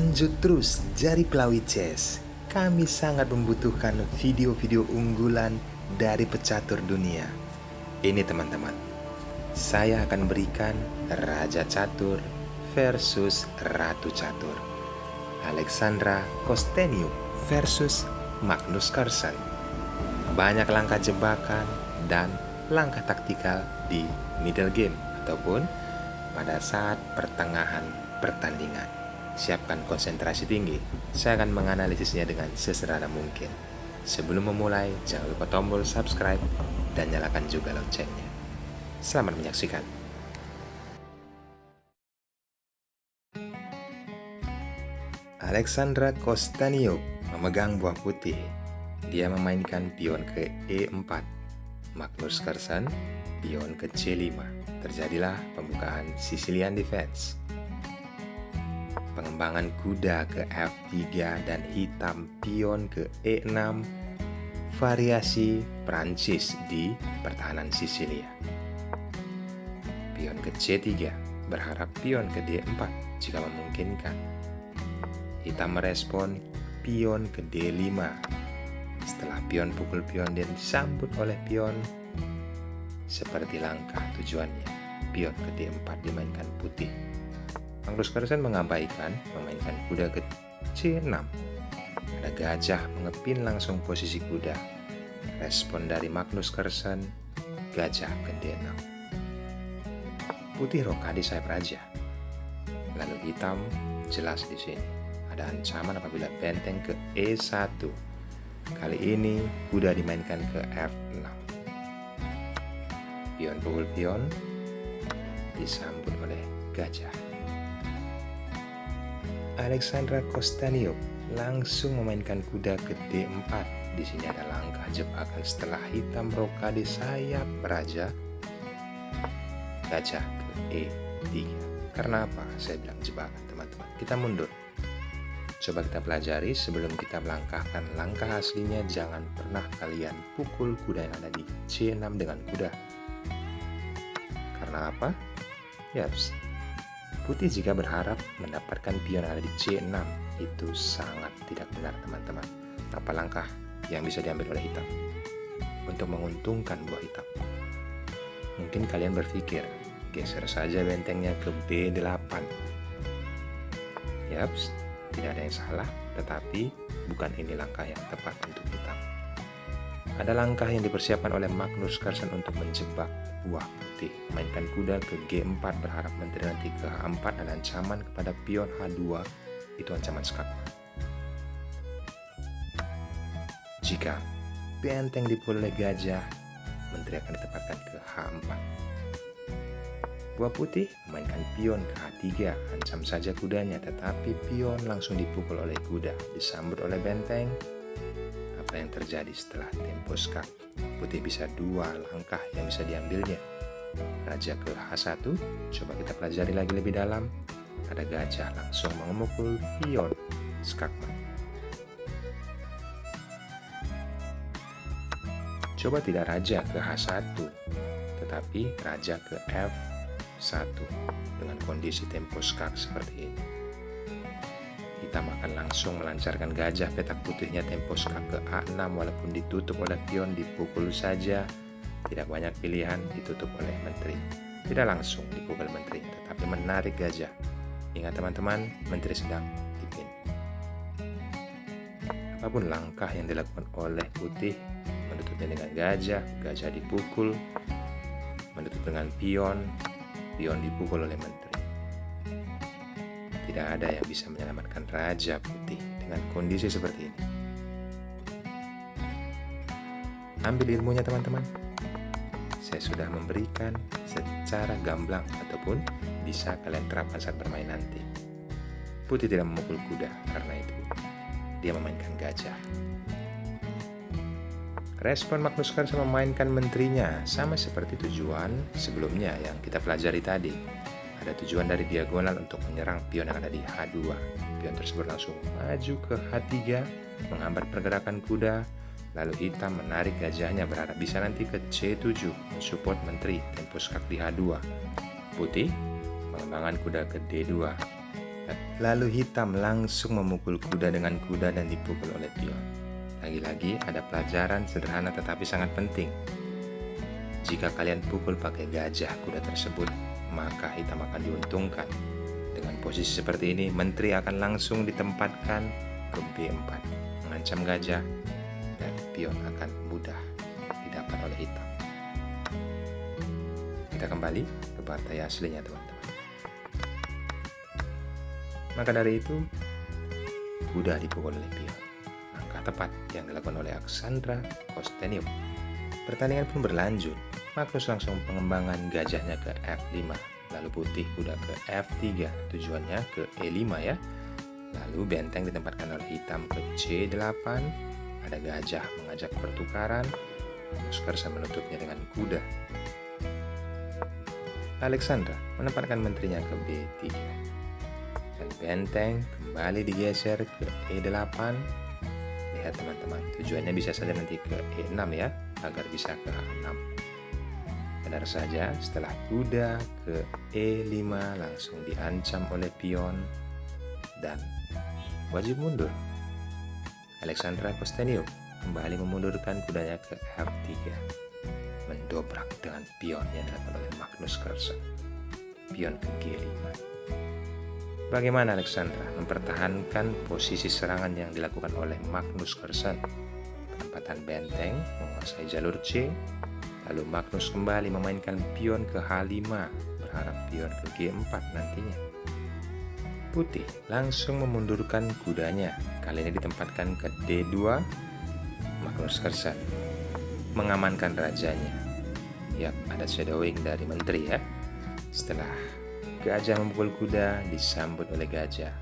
Lanjut terus jadi pelawit chess. Kami sangat membutuhkan video-video unggulan dari pecatur dunia. Ini teman-teman, saya akan berikan Raja Catur versus Ratu Catur, Alexandra Kosteniuk versus Magnus Carlsen. Banyak langkah jebakan dan langkah taktikal di middle game ataupun pada saat pertengahan pertandingan. Siapkan konsentrasi tinggi. Saya akan menganalisisnya dengan sesederhana mungkin. Sebelum memulai, jangan lupa tombol subscribe dan nyalakan juga loncengnya. Selamat menyaksikan. Alexandra Kosteniuk memegang buah putih. Dia memainkan pion ke E4. Magnus Carlsen pion ke C5. Terjadilah pembukaan Sicilian defense. Pengembangan kuda ke F3 dan hitam pion ke E6. Variasi Prancis di pertahanan Sisilia. Pion ke C3, berharap pion ke D4 jika memungkinkan. Hitam merespon pion ke D5. Setelah pion pukul pion dan disambut oleh pion seperti langkah tujuannya. Pion ke D4 dimainkan putih. Magnus Carlsen mengabaikan memainkan kuda ke C6. Ada gajah mengepin langsung posisi kuda. Respon dari Magnus Carlsen, gajah ke D6. Putih rokade sayap raja. Lalu hitam jelas di sini. Ada ancaman apabila benteng ke E1. Kali ini kuda dimainkan ke F6. Pion pukul pion disambut oleh gajah. Alexandra Kosteniuk langsung memainkan kuda ke D4. Di sini ada langkah jebakan setelah hitam rokade sayap raja, gajah ke E3. Karena apa? Saya bilang jebakan teman-teman. Kita mundur. Coba kita pelajari sebelum kita melangkahkan langkah aslinya. Jangan pernah kalian pukul kuda yang ada di C6 dengan kuda. Karena apa? Yaps. Putih jika berharap mendapatkan pion yang ada di C6 itu sangat tidak benar teman-teman. Apa langkah yang bisa diambil oleh hitam untuk menguntungkan buah hitam? Mungkin kalian berpikir, geser saja bentengnya ke B8. Yaps, tidak ada yang salah, tetapi bukan ini langkah yang tepat untuk hitam. Ada langkah yang dipersiapkan oleh Magnus Carlsen untuk menjebak buah putih. Mainkan kuda ke G4 berharap menteri nanti ke H4 dan ancaman kepada pion H2 itu ancaman skakmat. Jika benteng dipukul oleh gajah, menteri akan ditempatkan ke H4. Buah putih memainkan pion ke H3, ancam saja kudanya, tetapi pion langsung dipukul oleh kuda, disambut oleh benteng. Apa yang terjadi setelah tempo skak? Putih bisa dua langkah yang bisa diambilnya. Raja ke H1, coba kita pelajari lagi lebih dalam. Ada gajah langsung memukul pion skakmat. Coba tidak raja ke H1, tetapi raja ke F1 dengan kondisi tempo skak seperti ini. Hitam akan langsung melancarkan gajah petak putihnya tempo skak ke A6 walaupun ditutup oleh pion, dipukul saja. Tidak banyak pilihan, ditutup oleh menteri. Tidak langsung dipukul menteri, tetapi menarik gajah. Ingat teman-teman, menteri sedang dipin. Apapun langkah yang dilakukan oleh putih, menutupnya dengan gajah, gajah dipukul, menutup dengan pion, pion dipukul oleh menteri. Tidak ada yang bisa menyelamatkan raja putih dengan kondisi seperti ini. Ambil ilmunya teman-teman. Saya sudah memberikan secara gamblang ataupun bisa kalian terapkan saat bermain nanti. Putih tidak memukul kuda, karena itu dia memainkan gajah. Respon Magnus Carlsen memainkan menterinya sama seperti tujuan sebelumnya yang kita pelajari tadi. Ada tujuan dari diagonal untuk menyerang pion yang ada di H2. Pion tersebut langsung maju ke H3, menghambat pergerakan kuda. Lalu hitam menarik gajahnya berharap bisa nanti ke C7, mensupport menteri tempo skak di H2. Putih mengembangkan kuda ke D2. Lalu hitam langsung memukul kuda dengan kuda dan dipukul oleh pion. Lagi-lagi ada pelajaran sederhana tetapi sangat penting. Jika kalian pukul pakai gajah kuda tersebut, maka hitam akan diuntungkan. Dengan posisi seperti ini, menteri akan langsung ditempatkan ke B4, mengancam gajah, dan pion akan mudah didapat oleh hitam. Kita kembali ke partai aslinya, teman-teman. Maka dari itu, kuda dipukul oleh pion. Langkah tepat yang dilakukan oleh Alexandra Kosteniuk. Pertandingan pun berlanjut. Magnus langsung pengembangan gajahnya ke F5. Lalu putih kuda ke F3. Tujuannya ke E5 ya. Lalu benteng ditempatkan oleh hitam ke C8. Ada gajah mengajak pertukaran. Magnus Carlsen menutupnya dengan kuda. Alexandra menempatkan menterinya ke B3. Dan benteng kembali digeser ke E8. Lihat teman-teman, tujuannya bisa saja nanti ke E6 ya, agar bisa ke H6. Benar saja, setelah kuda ke E5 langsung diancam oleh pion dan wajib mundur. Alexandra Kosteniuk kembali memundurkan kudanya ke F3, mendobrak dengan pion yang dilakukan oleh Magnus Carlsen. Pion ke G5. Bagaimana Alexandra mempertahankan posisi serangan yang dilakukan oleh Magnus Carlsen? Penempatan benteng menguasai jalur C, lalu Magnus kembali memainkan pion ke H5, berharap pion ke G4 nantinya. Putih langsung memundurkan kudanya, kali ini ditempatkan ke D2. Magnus Carlsen mengamankan rajanya. Yap, ada shadowing dari menteri ya. Setelah gajah memukul kuda, disambut oleh gajah.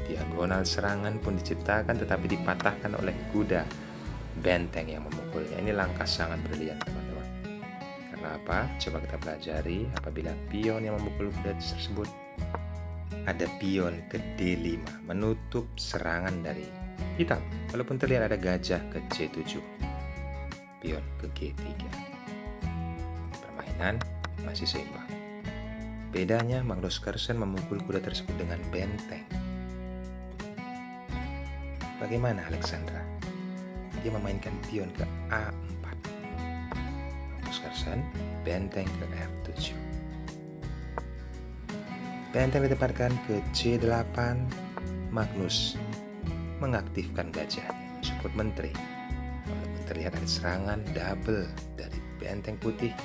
Diagonal serangan pun diciptakan tetapi dipatahkan oleh kuda benteng yang memukulnya. Ini langkah sangat brilian teman-teman. Karena apa? Coba kita pelajari apabila pion yang memukul kuda tersebut. Ada pion ke D5 menutup serangan dari hitam. Walaupun terlihat ada gajah ke C7. Pion ke G3. Permainan masih seimbang. Bedanya Magnus Carlsen memukul kuda tersebut dengan benteng. Bagaimana Alexandra? Dia memainkan pion ke A4. Magnus Carlsen benteng ke F7. Benteng ditempatkan ke C8. Magnus mengaktifkan gajahnya, support menteri. Walaupun terlihat ada serangan double dari benteng putih,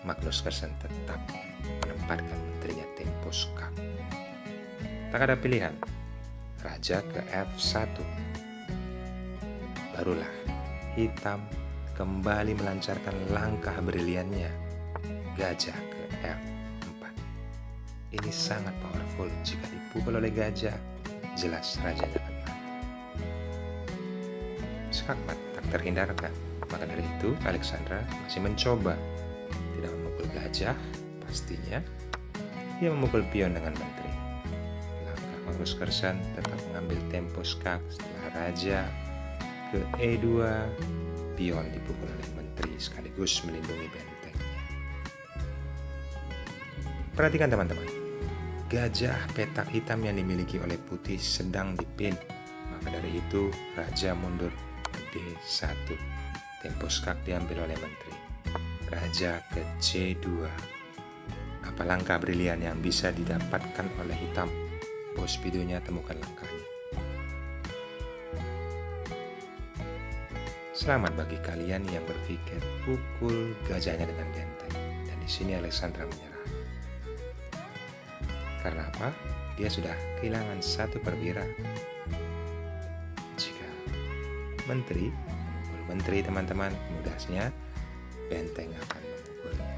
Magnus Carlsen tetap menempatkan menterinya tempo skak. Tak ada pilihan, raja ke F1. Barulah hitam kembali melancarkan langkah briliannya, gajah ke F4. Ini sangat powerful. Jika dipukul oleh gajah, jelas rajanya akan mati. Skakmat tak terhindarkan. Maka dari itu Alexandra masih mencoba. Tidak memukul gajah, pastinya dia memukul pion dengan menteri. Langkah Magnus Carlsen tetap mengambil tempo skak. Setelah raja ke E2, pion dipukul oleh menteri sekaligus melindungi bentengnya. Perhatikan teman-teman, gajah petak hitam yang dimiliki oleh putih sedang dipin. Maka dari itu raja mundur ke D1. Tempo skak diambil oleh menteri. Raja ke C2. Apa langkah brilian yang bisa didapatkan oleh hitam? Pause videonya, temukan langkahnya. Selamat bagi kalian yang berpikir pukul gajahnya dengan benteng. Dan di sini Alexandra menyerah. Karena apa? Dia sudah kehilangan satu perwira. Jika menteri memukul menteri teman-teman, mudahnya benteng akan memukulnya.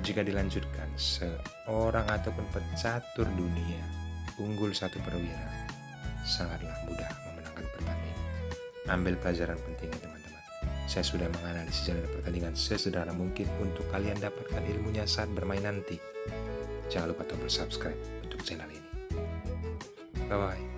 Jika dilanjutkan, seorang ataupun pecatur dunia unggul satu perwira, sangatlah mudah memenangkan pertandingan. Ambil pelajaran pentingnya teman-teman. Saya sudah menganalisis jalannya pertandingan sesederhana mungkin untuk kalian dapatkan ilmunya saat bermain nanti. Jangan lupa tombol subscribe untuk channel ini. Bye-bye.